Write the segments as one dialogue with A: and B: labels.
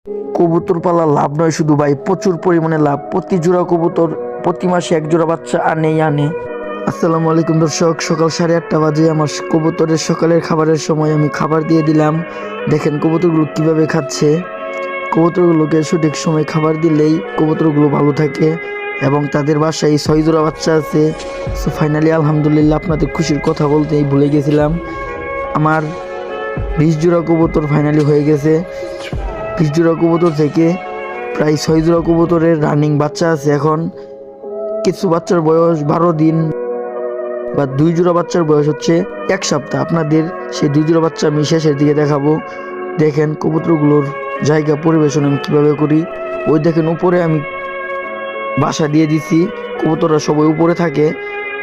A: কবুতর পালা লাভ নয় শুধু ভাই, প্রচুর পরিমাণে লাভ। প্রতি জোড়া কবুতর প্রতি মাসে এক জোড়া বাচ্চা আনে। আসসালামু আলাইকুম দর্শক, সকাল 8:30 বাজে আমার কবুতরের সকালের খাবারের সময়। আমি খাবার দিয়ে দিলাম। দেখেন কবুতরগুলো কিভাবে খাচ্ছে। কবুতরগুলোকে সঠিক সময় খাবার দিলেই কবুতরগুলো ভালো থাকে এবং তাদের বাসায় 6 জোড়া বাচ্চা আছে। সো ফাইনালি আলহামদুলিল্লাহ, আপনাদের খুশির কথা বলতেই ভুলে গেছিলাম। আমার 20 জোড়া কবুতর ফাইনালি হয়ে গেছে। 20 জোড়া কবুতর থেকে প্রায় 6 জোড়া কবুতরের রানিং বাচ্চা আছে। এখন কিছু বাচ্চার বয়স 12 দিন বা 2 জোড়া বাচ্চার বয়স হচ্ছে 1 সপ্তাহ। আপনাদের সেই 2 জোড়া বাচ্চা আমি শেষের দিকে দেখাবো। দেখেন কবুতরগুলোর জায়গা পরিবেশন আমি কীভাবে করি। ওই দেখেন উপরে আমি বাসা দিয়ে দিছি, কবুতররা সবাই উপরে থাকে।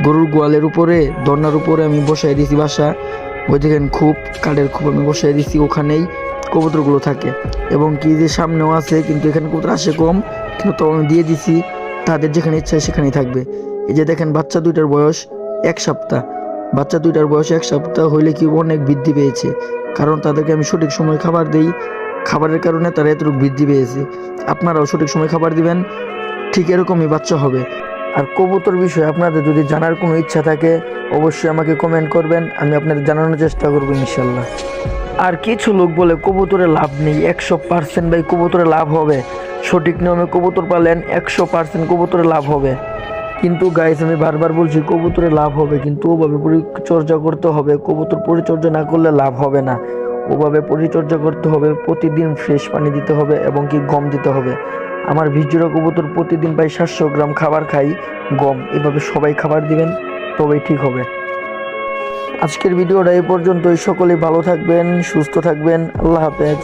A: গরুর গোয়ালের উপরে দরনার উপরে আমি বসাই দিছি বাসা। ওই দেখেন খুব কাঠের খুব আমি বসাই দিছি, ওখানেই কবুতরগুলো থাকে। এবং কি যে সামনেও আছে, কিন্তু এখানে কবুতর আসে কম, কিন্তু তো আমি দিয়ে দিছি, তাদের যেখানে ইচ্ছা সেখানেই থাকবে। এই যে দেখেন বাচ্চা দুইটার বয়স 1 সপ্তাহ। বাচ্চা দুইটার বয়স 1 সপ্তাহ হইলে কি অনেক বৃদ্ধি পেয়েছে, কারণ তাদেরকে আমি সঠিক সময় খাবার দিই। খাবারের কারণে তারা এতটুকু বৃদ্ধি পেয়েছে। আপনারাও সঠিক সময় খাবার দিবেন, ঠিক এরকমই বাচ্চা হবে। আর কবুতর বিষয়ে আপনাদের যদি জানার কোনো ইচ্ছা থাকে অবশ্যই আমাকে কমেন্ট করবেন, আমি আপনাদের জানানোর চেষ্টা করবো ইনশাল্লাহ। আর কিছু লোক বলে কবুতরে লাভ নেই, 100% ভাই কবুতরে লাভ হবে। সঠিক নিয়মে কবুতর পালেন 100% কবুতরে লাভ হবে। কিন্তু গাইস আমি বারবার বলছি কবুতরে লাভ হবে, কিন্তু ওভাবে পরিচর্যা করতে হবে। কবুতর পরিচর্যা না করলে লাভ হবে না। ওভাবে পরিচর্যা করতে হবে, প্রতিদিন ফ্রেশ পানি দিতে হবে এবং কি গম দিতে হবে। আমার 20 জোড়া কবুতর প্রতিদিন প্রায় 700 গ্রাম খাবার খাই, গম। এভাবে সবাই খাবার দিবেন, তবেই ঠিক হবে। আজকের ভিডিওটা এই পর্যন্তই। সকলেই ভালো থাকবেন, সুস্থ থাকবেন। আল্লাহ হাফেজ।